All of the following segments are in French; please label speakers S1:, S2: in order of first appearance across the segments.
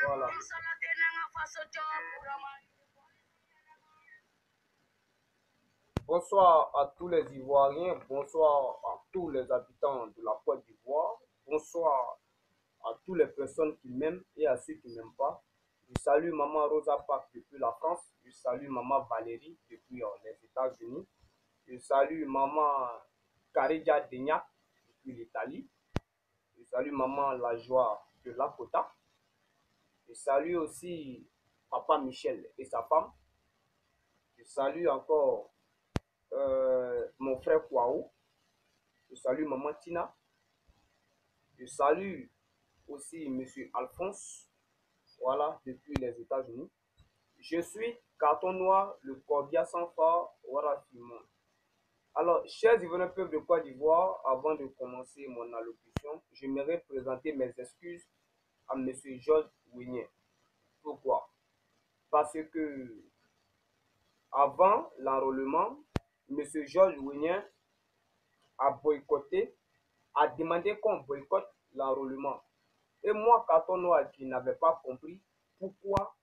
S1: Voilà. Bonsoir à tous les Ivoiriens, bonsoir à tous les habitants de la Côte d'Ivoire, bonsoir à toutes les personnes qui m'aiment et à ceux qui ne m'aiment pas. Je salue Maman Rosa Parks depuis la France, je salue Maman Valérie depuis les États-Unis, je salue Maman Karidja Degnac depuis l'Italie, je salue Maman La Joie de Lakota, je salue aussi Papa Michel et sa femme, je salue encore mon frère Kwao, je salue Maman Tina, je salue aussi Monsieur Alphonse, voilà, depuis les États-Unis. Je suis Carton Noir, le corbia sans phare, voilà Simon. Alors, chers Ivoiriens peuple de Côte d'Ivoire, avant de commencer mon allocution, j'aimerais présenter mes excuses à Monsieur Georges Weignet. Pourquoi? Parce que avant l'enrôlement, Monsieur Georges Weignet a boycotté, a demandé qu'on boycotte l'enrôlement. Et moi, Carton Noir, qui n'avais pas compris pourquoi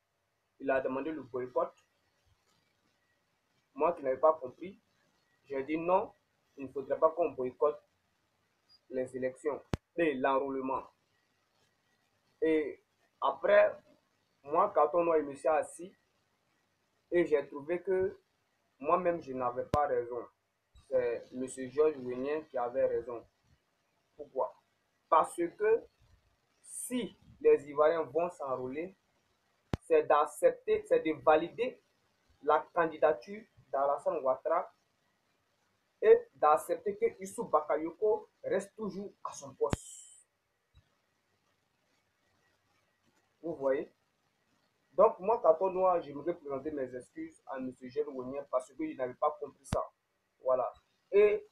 S1: il a demandé le boycott, moi qui n'avais pas compris, j'ai dit non, il ne faudrait pas qu'on boycotte les élections et l'enrôlement. Et après, moi, Carton Noir, il me suis assis et j'ai trouvé que moi-même, je n'avais pas raison. C'est M. Georges Weignet qui avait raison. Pourquoi? Parce que si les Ivoiriens vont s'enrôler, c'est d'accepter, c'est de valider la candidature d'Alassane Ouattara et d'accepter que Issou Bakayoko reste toujours à son poste. Vous voyez? Donc, moi, Carton Noir, j'aimerais présenter mes excuses à M. Georges Weignet parce qu'il n'avait pas compris ça. Voilà. Et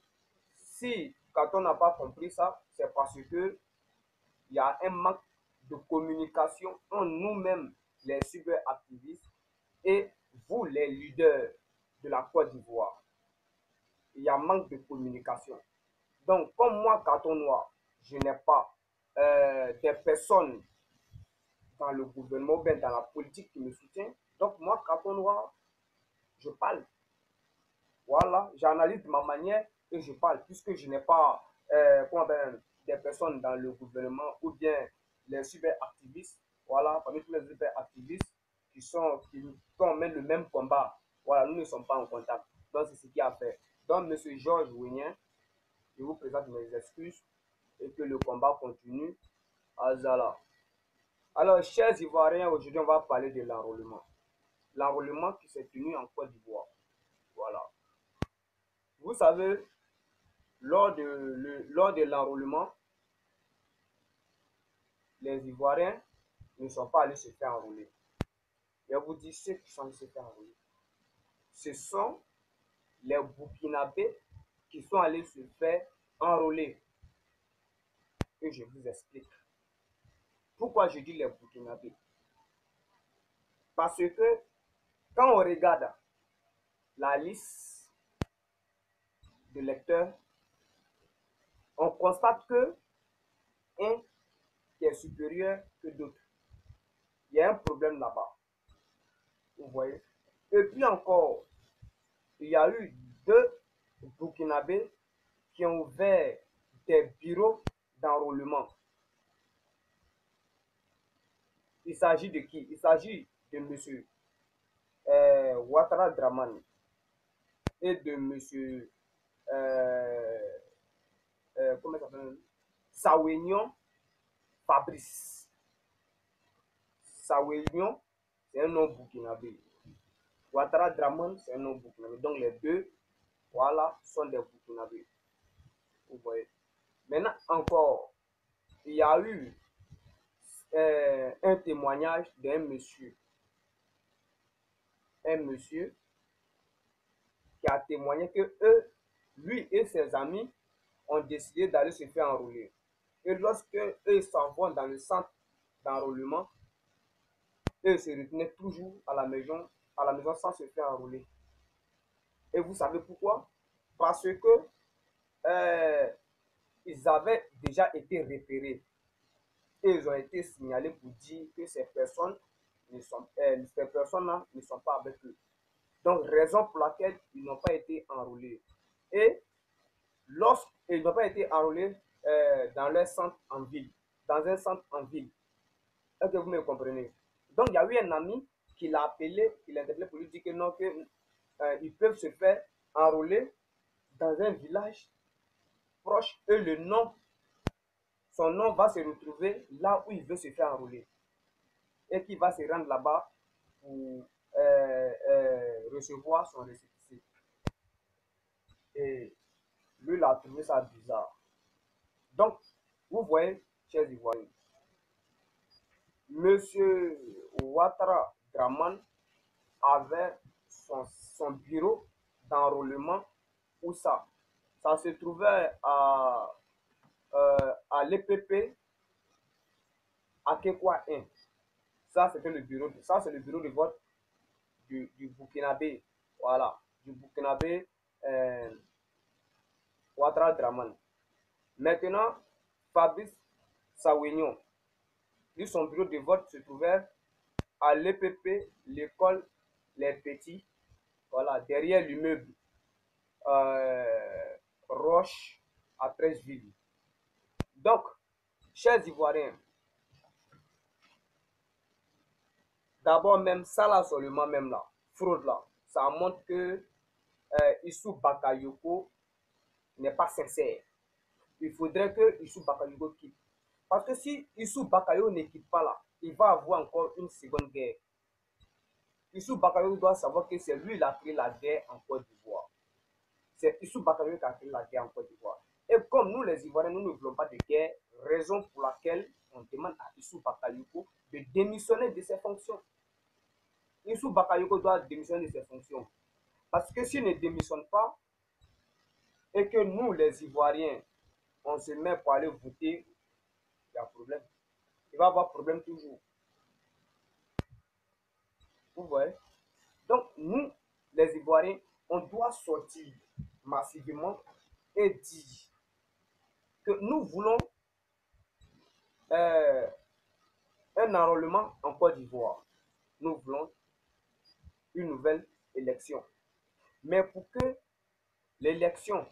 S1: si Carton n'a pas compris ça, c'est parce que il y a un manque de communication entre nous-mêmes, les cyberactivistes, et vous, les leaders de la Côte d'Ivoire. Il y a un manque de communication. Donc, comme moi, Carton Noir, je n'ai pas des personnes dans le gouvernement, bien dans la politique qui me soutient. Donc, moi, Carton Noir, je parle. Voilà, j'analyse de ma manière et je parle, puisque je n'ai pas des personnes dans le gouvernement ou bien les cyberactivistes. Voilà, parmi tous les cyberactivistes qui mènent le même combat. Voilà, nous ne sommes pas en contact. Donc, c'est ce qui a fait. Donc, M. Georges Weignet, je vous présente mes excuses et que le combat continue. Azala. Alors, chers Ivoiriens, aujourd'hui, on va parler de l'enrôlement. L'enrôlement qui s'est tenu en Côte d'Ivoire. Voilà. Vous savez, lors de l'enrôlement, les Ivoiriens ne sont pas allés se faire enrôler. Je vous dis ceux qui sont allés se faire enrôler. Ce sont les Burkinabés qui sont allés se faire enrôler. Et je vous explique. Pourquoi je dis les Burkinabés? Parce que quand on regarde la liste de lecteurs, on constate que un qui est supérieur que d'autres. Il y a un problème là-bas. Vous voyez? Et puis encore, il y a eu deux Burkinabés qui ont ouvert des bureaux d'enrôlement. Il s'agit de qui? Il s'agit de M. Ouattara Dramani et de M. Comment ça s'appelle? Sawignon Fabrice. Sawignon, c'est un nom burkinabé. Ouattara Dramani, c'est un nom burkinabé. Donc les deux, voilà, sont des burkinabés. Vous voyez. Maintenant encore, il y a eu un témoignage d'un monsieur. Un monsieur qui a témoigné que lui et ses amis ont décidé d'aller se faire enrôler. Et lorsque eux s'en vont dans le centre d'enrôlement, eux se retenaient toujours à la maison sans se faire enrôler. Et vous savez pourquoi? Parce que ils avaient déjà été repérés. et ils ont été signalés pour dire que ces personnes ces personnes-là ne sont pas avec eux. Donc, raison pour laquelle ils n'ont pas été enrôlés. Et lorsqu'ils n'ont pas été enrôlés dans leur centre en ville, dans un centre en ville, est-ce que vous me comprenez? Donc, il y a eu un ami qui l'a appelé, qui l'a interpellé pour lui dire que non, ils peuvent se faire enrôler dans un village proche et son nom va se retrouver là où il veut se faire enrôler et qui va se rendre là-bas pour recevoir son récépissé. Et lui, il a trouvé ça bizarre. Donc, vous voyez, chers Ivoiriens, Monsieur Ouattara Draman avait son bureau d'enrôlement où ça se trouvait à l'EPP à Kekwa 1. Ça, c'était le bureau. Ça, c'est le bureau de vote du Burkinabé. Voilà, du Burkinabé Ouattara Draman. Maintenant, Fabrice Sawignon, lui, son bureau de vote se trouvait à l'EPP, l'école Les Petits, voilà, derrière l'immeuble Roche à Treichville. Donc, chers Ivoiriens, d'abord même ça là seulement même là, fraude là, ça montre que Issou Bakayoko n'est pas sincère. Il faudrait que Issou Bakayoko quitte. Parce que si Issou Bakayoko ne quitte pas là, il va avoir encore une seconde guerre. Issou Bakayoko doit savoir que c'est lui qui a créé la guerre en Côte d'Ivoire. C'est Issou Bakayoko qui a créé la guerre en Côte d'Ivoire. Et comme nous les Ivoiriens, nous ne voulons pas de guerre, raison pour laquelle on demande à Issou Bakayoko de démissionner de ses fonctions. Issou Bakayoko doit démissionner de ses fonctions. Parce que s'il ne démissionne pas, et que nous les Ivoiriens, on se met pour aller voter, il y a problème. Il va y avoir problème toujours. Vous voyez? Donc, nous, les Ivoiriens, on doit sortir massivement et dire que nous voulons un enrôlement en Côte d'Ivoire. Nous voulons une nouvelle élection. Mais pour que l'élection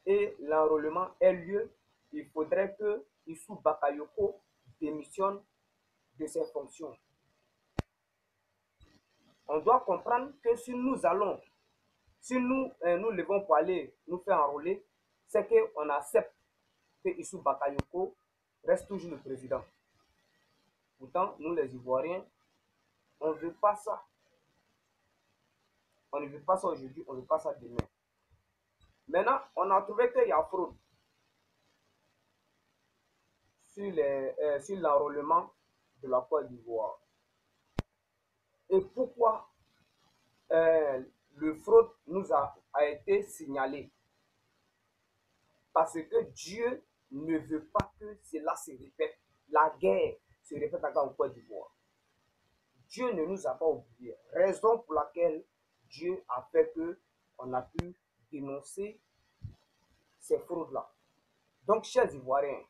S1: et l'enrôlement aient lieu, il faudrait que Issou Bakayoko démissionne de ses fonctions. On doit comprendre que si nous allons, si nous levons pour aller nous faire enrôler, c'est qu'on accepte que Issou Bakayoko reste toujours le président. Pourtant, nous les Ivoiriens, on ne veut pas ça. On ne veut pas ça aujourd'hui, on ne veut pas ça demain. Maintenant, on a trouvé qu'il y a fraude sur l'enrôlement de la Côte d'Ivoire. Et pourquoi le fraude nous a été signalé? Parce que Dieu ne veut pas que cela se répète. La guerre se répète encore en Côte d'Ivoire. Dieu ne nous a pas oubliés. Raison pour laquelle Dieu a fait qu'on a pu dénoncer ces fraudes-là. Donc, chers Ivoiriens,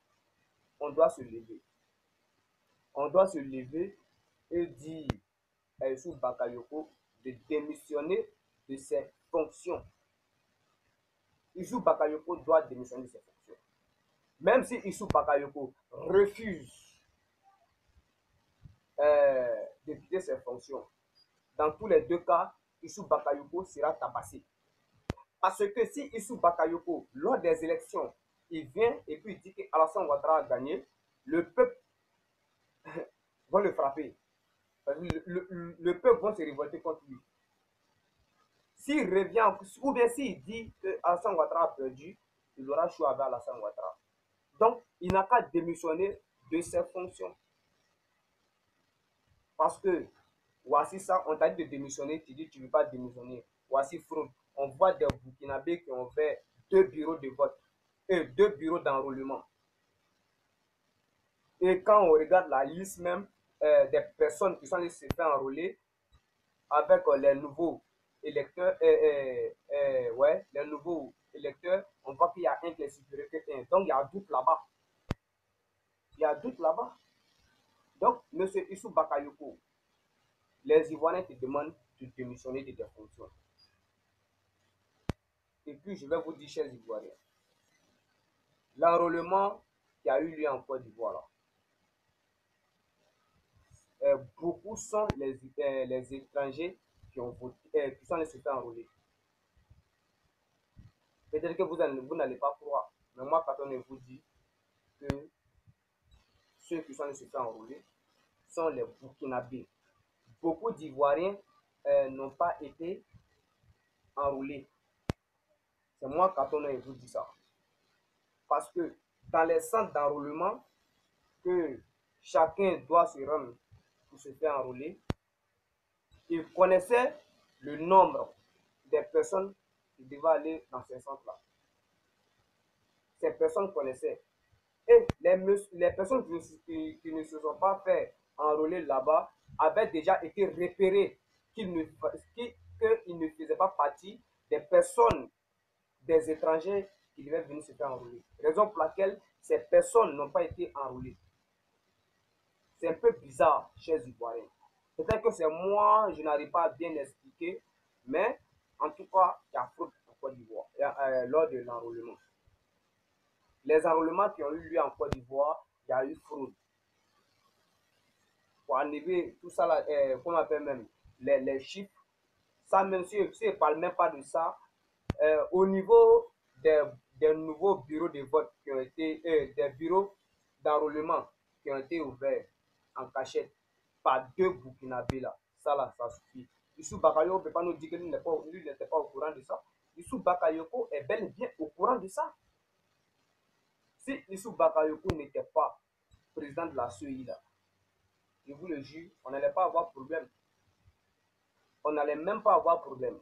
S1: on doit se lever. On doit se lever et dire à Issou Bakayoko de démissionner de ses fonctions. Issou Bakayoko doit démissionner de ses fonctions. Même si Issou Bakayoko refuse de quitter ses fonctions, dans tous les deux cas, Issou Bakayoko sera tabassé. Parce que si Issou Bakayoko, lors des élections, il vient et puis il dit qu'Alassane Ouattara a gagné, le peuple va le frapper. Le peuple va se révolter contre lui. S'il revient, ou bien s'il dit que Alassane Ouattara a perdu, il aura choisi avec Alassane Ouattara. Donc, il n'a qu'à démissionner de ses fonctions. Parce que, voici ça, on t'a dit de démissionner, tu dis que tu ne veux pas démissionner. Voici fraude. On voit des Burkinabés qui ont fait 2 bureaux de vote et 2 bureaux d'enrôlement. Et quand on regarde la liste même des personnes qui sont allées se faire enrôler avec les nouveaux électeurs, ouais, les nouveaux électeurs, on voit qu'il y a un qui est supérieur que un. Donc il y a doute là-bas. Il y a doute là-bas. Monsieur Issou Bakayoko, les Ivoiriens te demandent de démissionner de tes fonctions. Et puis, je vais vous dire, chers Ivoiriens, l'enrôlement qui a eu lieu en Côte d'Ivoire, beaucoup sont les étrangers qui ont voté, qui sont allés se faire enrôler. Peut-être que vous n'allez pas croire, mais moi, quand on vous dit que ceux qui sont allés se faire enrôler sont les Burkinabés. Beaucoup d'Ivoiriens n'ont pas été enrôlés. C'est moi, quand on vous dit ça. Parce que dans les centres d'enrôlement que chacun doit se rendre pour se faire enrôler, ils connaissaient le nombre des personnes qui devaient aller dans ces centres-là. Ces personnes connaissaient. Et les personnes qui ne se sont pas fait enrôler là-bas avaient déjà été repérées qu'ils ne faisaient pas partie des personnes, des étrangers qui devaient venir se faire enrôler. Raison pour laquelle ces personnes n'ont pas été enrôlées. C'est un peu bizarre, chers Ivoiriens. Peut-être que c'est moi, je n'arrive pas à bien expliquer, mais en tout cas, il y a fraude en Côte d'Ivoire lors de l'enrôlement. Les enrôlements qui ont eu lieu en Côte d'Ivoire, il y a eu fraude. Pour enlever tout ça, là, qu'on appelle même les chiffres, ça même si je ne parle même pas de ça, au niveau des nouveaux bureaux de vote qui ont été, des bureaux d'enrôlement qui ont été ouverts en cachette par deux Burkinabés là, ça suffit. Issou Bakayoko ne peut pas nous dire que lui n'était pas au courant de ça. Issou Bakayoko est bel et bien au courant de ça. Si Issou Bakayoko n'était pas président de la CEI là, je vous le jure, on n'allait pas avoir problème. On n'allait même pas avoir problème.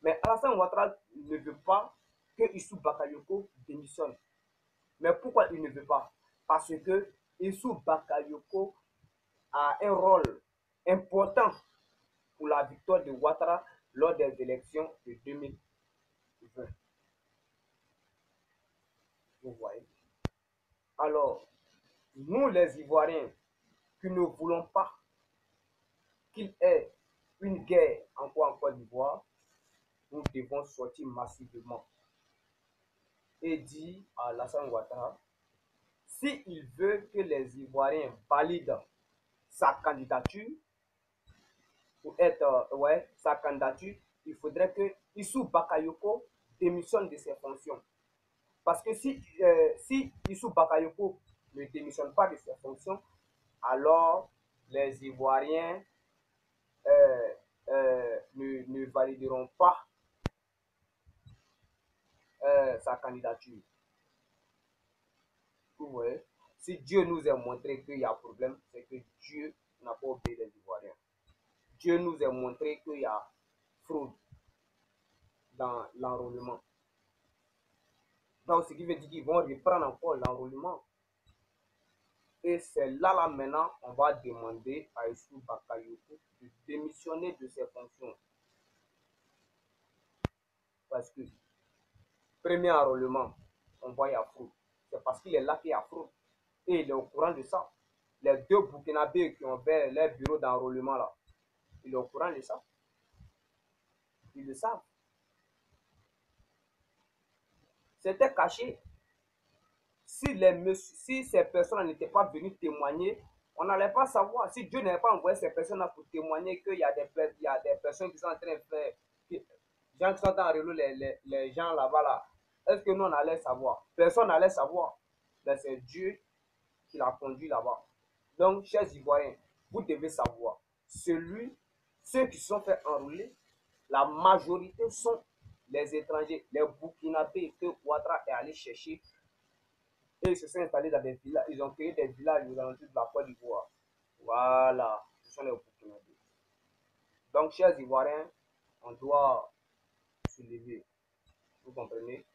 S1: Mais Alassane Ouattara ne veut pas que Issou Bakayoko démissionne. Mais pourquoi il ne veut pas? Parce que Issou Bakayoko a un rôle important pour la victoire de Ouattara lors des élections de 2020. Vous voyez? Alors, nous les Ivoiriens, qui ne voulons pas qu'il y ait une guerre en Côte d'Ivoire, nous devons sortir massivement et dire à Alassane Ouattara, s'il veut que les Ivoiriens valident sa candidature, pour être, sa candidature, il faudrait que Issou Bakayoko démissionne de ses fonctions. Parce que si Issou Bakayoko ne démissionne pas de ses fonctions, alors les Ivoiriens ne valideront pas sa candidature. Vous voyez, si Dieu nous a montré qu'il y a problème, c'est que Dieu n'a pas obéi les Ivoiriens. Dieu nous a montré qu'il y a fraude dans l'enrôlement. Donc, ce qui veut dire qu'ils vont reprendre encore l'enrôlement. Et c'est là maintenant, on va demander à Issou Bakayoko de démissionner de ses fonctions. Parce que, premier enrôlement, on voit qu'il y a fraude. C'est parce qu'il est là qu'il y a fraude. Et il est au courant de ça. Les deux Burkinabés qui ont fait leur bureau d'enrôlement là, il est au courant de ça. Ils le savent. C'était caché. Si ces personnes n'étaient pas venues témoigner, on n'allait pas savoir. Si Dieu n'avait pas envoyé ces personnes-là pour témoigner qu'il y a des personnes qui sont en train de faire, les gens qui sont en train de relouer les gens là-bas, là, est-ce que nous on allait savoir? Personne n'allait savoir. Mais c'est Dieu qui l'a conduit là-bas. Donc, chers Ivoiriens, vous devez savoir, ceux qui se sont fait enrouler, la majorité sont les étrangers, les Burkinabés que Ouattara est allé chercher. Et ils se sont installés dans des villages, ils ont créé des villages aux alentours de la Côte d'Ivoire. Voilà, ce sont les Burkinabés. Donc, chers Ivoiriens, on doit se lever. Vous comprenez?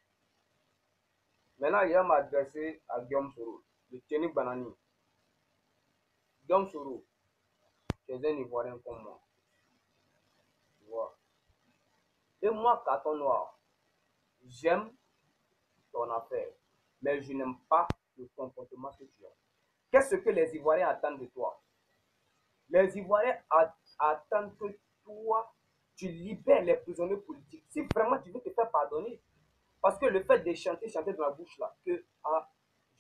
S1: Maintenant, il va m'adresser à Guillaume Soro, le Tchénik Banani. Guillaume Soro, tu es un Ivoirien comme moi. Tu vois? Et moi, carton noir, j'aime ton affaire, mais je n'aime pas le comportement que tu as. Qu'est-ce que les Ivoiriens attendent de toi? Les Ivoiriens attendent que toi, tu libères les prisonniers politiques. Si vraiment tu veux te faire pardonner, parce que le fait de chanter dans la bouche là, que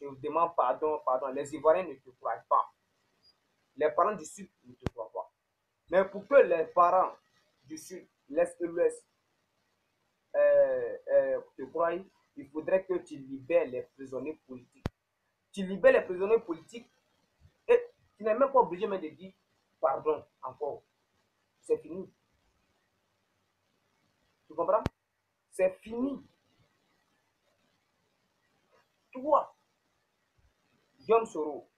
S1: je vous demande pardon, pardon, les Ivoiriens ne te croient pas. Les parents du Sud ne te croient pas. Mais pour que les parents du Sud, l'Est et l'Ouest te croient, il faudrait que tu libères les prisonniers politiques. Tu libères les prisonniers politiques et tu n'es même pas obligé même de dire pardon encore. C'est fini. Tu comprends? C'est fini. Toi, Guillaume Soro,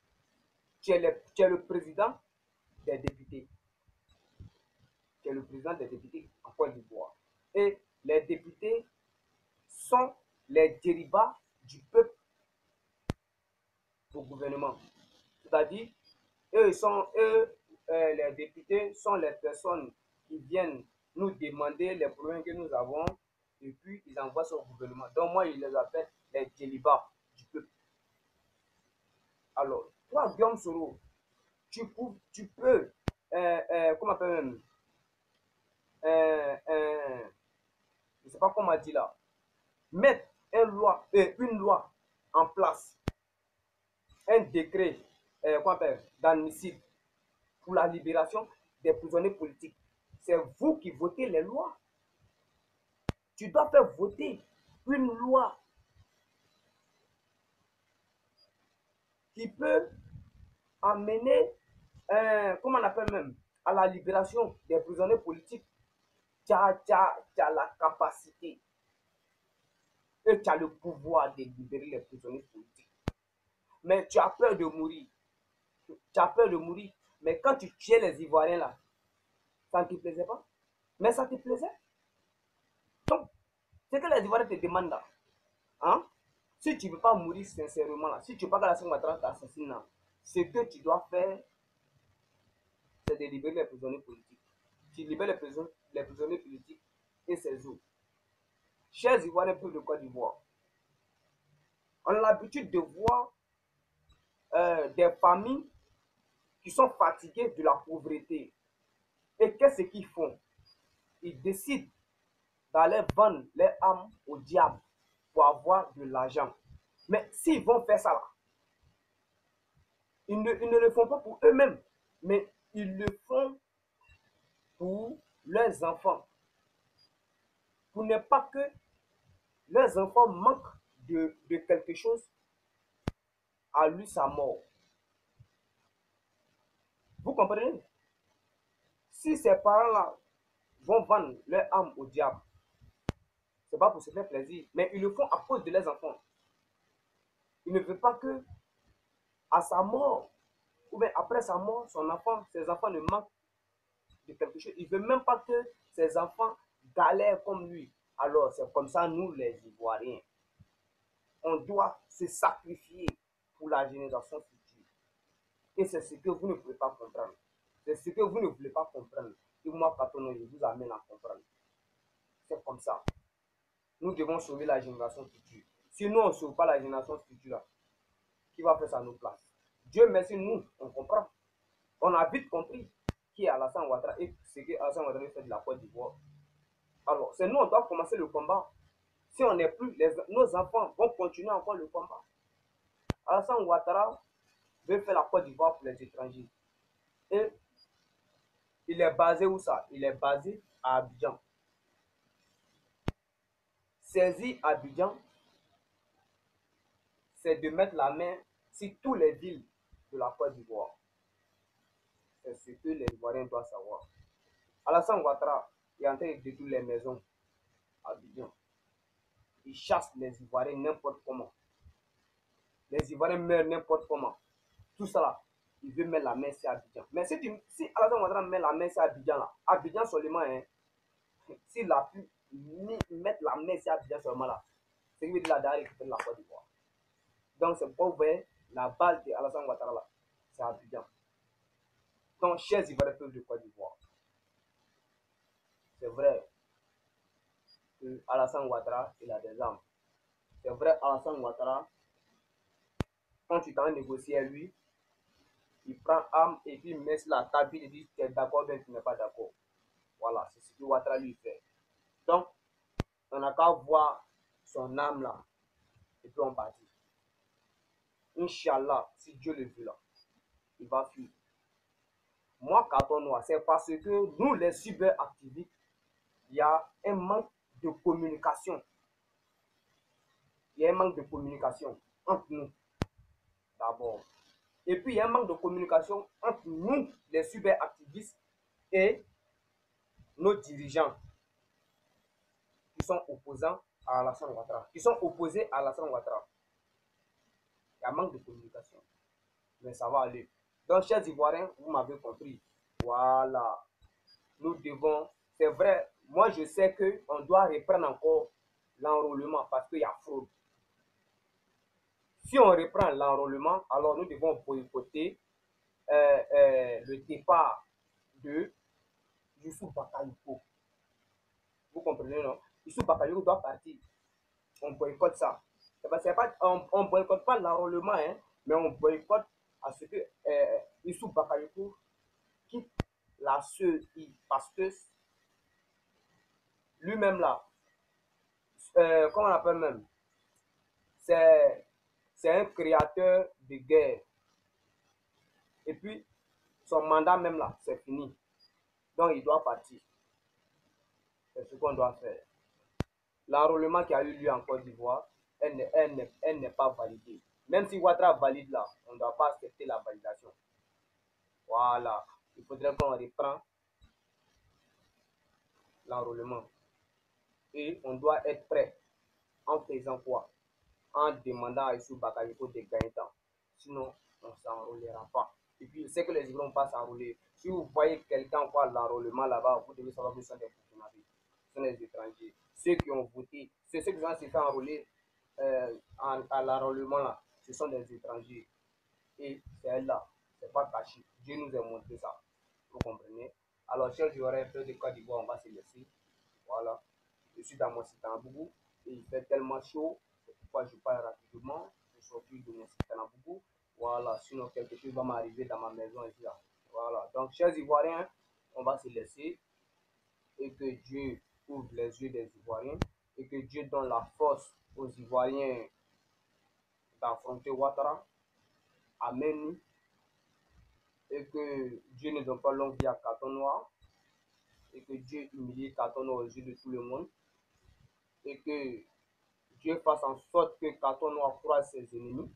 S1: tu es le président des députés. Tu es le président des députés en Côte d'Ivoire. Et les députés sont les dérivats du peuple au gouvernement. C'est-à-dire, les députés sont les personnes qui viennent nous demander les problèmes que nous avons et puis ils envoient ça au gouvernement. Donc moi, je les appelle les dérivats du peuple. Alors, toi, Guillaume Soro, tu peux comment on appelle même, je ne sais pas comment on dit là, mettre une loi en place, un décret d'admissible pour la libération des prisonniers politiques. C'est vous qui votez les lois. Tu dois faire voter une loi qui peut amener, comment on appelle même, à la libération des prisonniers politiques. Tu as la capacité et tu as le pouvoir de libérer les prisonniers politiques. Mais tu as peur de mourir. Tu as peur de mourir. Mais quand tu tuais les Ivoiriens là, ça ne te plaisait pas. Mais ça te plaisait. Donc, c'est que les Ivoiriens te demandent là. Hein? Si tu ne veux pas mourir sincèrement là, si tu ne veux pas que la Saint-Ouattara t'assassine là, ce que tu dois faire, c'est de libérer les prisonniers politiques. Tu libères les prisonniers politiques et ses eaux. Chers Ivoiriens, peuple de Côte d'Ivoire, on a l'habitude de voir des familles qui sont fatiguées de la pauvreté. Et qu'est-ce qu'ils font? Ils décident d'aller vendre les âmes au diable pour avoir de l'argent. Mais s'ils vont faire ça là, ils ne le font pas pour eux-mêmes, mais ils le font pour leurs enfants. Pour ne pas que leurs enfants manquent de quelque chose à lui sa mort. Vous comprenez? Si ces parents-là vont vendre leur âme au diable, c'est pas pour se faire plaisir, mais ils le font à cause de leurs enfants. Ils ne veulent pas que, à sa mort, ou bien après sa mort, ses enfants ne manquent de quelque chose. Il ne veut même pas que ses enfants galèrent comme lui. Alors, c'est comme ça, nous, les Ivoiriens, on doit se sacrifier pour la génération future. Et c'est ce que vous ne pouvez pas comprendre. C'est ce que vous ne voulez pas comprendre. Et moi, Katono, je vous amène à comprendre. C'est comme ça. Nous devons sauver la génération future. Sinon, on ne sauve pas la génération future là. Qui va faire ça à nos places? Dieu merci, nous, on comprend. On a vite compris qui est Alassane Ouattara et ce que Alassane Ouattara fait de la Côte d'Ivoire. Alors, c'est nous, on doit commencer le combat. Si on n'est plus, nos enfants vont continuer encore le combat. Alassane Ouattara veut faire la Côte d'Ivoire pour les étrangers. Et il est basé où ça? Il est basé à Abidjan. Saisir Abidjan, c'est de mettre la main sur toutes les villes de la Côte d'Ivoire. C'est ce que les Ivoiriens doivent savoir. Alassane Ouattara est en train de détruire les maisons à Abidjan. Il chasse les Ivoiriens n'importe comment. Les Ivoiriens meurent n'importe comment. Tout ça là, il veut mettre la main sur Abidjan. Mais si Alassane Ouattara met la main sur Abidjan là, Abidjan seulement, hein, s'il a pu mettre la main sur Abidjan seulement là, c'est qu'il veut dire là derrière récupérer la Côte d'Ivoire. Donc c'est pour vous voyez, la base de Alassane Ouattara là, c'est Abidjan. Donc, chers Ivoiriens, peuple de Côte d'Ivoire, c'est vrai que Alassane Ouattara, il a des armes. C'est vrai, Alassane Ouattara, quand tu t'en négocié à lui, il prend arme et puis il met sur la table, il dit tu es d'accord, bien tu n'es pas d'accord. Voilà, c'est ce que Ouattara lui fait. Donc, on n'a qu'à voir son âme là, et puis on partit. Inch'Allah, si Dieu le veut là, il va fuir. Moi, carton noir, c'est parce que nous, les cyberactivistes, il y a un manque de communication. Il y a un manque de communication entre nous, d'abord. Et puis, il y a un manque de communication entre nous, les cyberactivistes, et nos dirigeants qui sont opposants à Alassane Ouattara, qui sont opposés à Alassane Ouattara. Il y a un manque de communication. Mais ça va aller. Donc, chers Ivoiriens, vous m'avez compris. Voilà. Nous devons, c'est vrai, moi je sais qu'on doit reprendre encore l'enrôlement parce qu'il y a fraude. Si on reprend l'enrôlement, alors nous devons boycotter le départ de Youssouf Bakayoko. Vous comprenez, non? Youssouf Bakayoko doit partir. On boycotte ça. On ne boycotte pas l'enrôlement, hein, mais on boycotte à ce que Youssouf Bakayoko quitte la CEI parce que lui-même là, comment on appelle même, c'est un créateur de guerre. Et puis, son mandat même là, c'est fini. Donc, il doit partir. C'est ce qu'on doit faire. L'enrôlement qui a eu lieu en Côte d'Ivoire, elle n'est pas validée. Même si Ouattara valide là, on ne doit pas accepter la validation. Voilà. Il faudrait qu'on reprenne l'enrôlement. Et on doit être prêt en faisant quoi? En demandant à Issou Bakayoko de gagner temps. Sinon, on ne s'enrôlera pas. Et puis, je sais que les Ivoiriens ne vont pas s'enrôler. Si vous voyez quelqu'un voir l'enrôlement là-bas, vous devez savoir que ce sont des Burkinabés, ce sont des étrangers. Ceux qui ont voté, ceux qui vont se faire enrôler à l'enrôlement là, ce sont des étrangers. Et c'est là, c'est pas caché. Dieu nous a montré ça. Vous comprenez? Alors, chers Ivoiriens, peu de Côte d'Ivoire, on va se laisser. Voilà. Je suis dans mon site en Bougou et il fait tellement chaud. C'est pourquoi je parle rapidement. Je suis sorti de mon site en Bougou. Voilà. Sinon, quelque chose va m'arriver dans ma maison ici. Là. Voilà. Donc, chers Ivoiriens, on va se laisser et que Dieu ouvre les yeux des Ivoiriens et que Dieu donne la force aux Ivoiriens d'affronter Ouattara. Amen. Et que Dieu ne donne pas longue vie à Carton Noir. Et que Dieu humilie Carton Noir aux yeux de tout le monde. Et que Dieu fasse en sorte que Carton Noir croise ses ennemis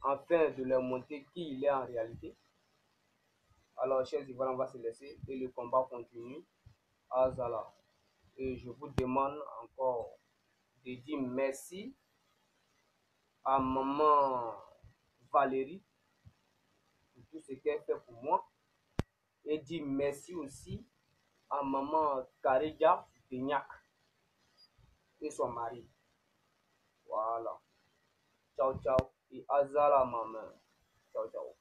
S1: afin de leur montrer qui il est en réalité. Alors, chers Ivoiriens, on va se laisser et le combat continue. Azala. Et je vous demande encore de dire merci à maman Valérie pour tout ce qu'elle fait pour moi. Et dire merci aussi à maman Kareja Beignac et son mari. Voilà. Ciao, ciao. Et Azala, maman. Ciao, ciao.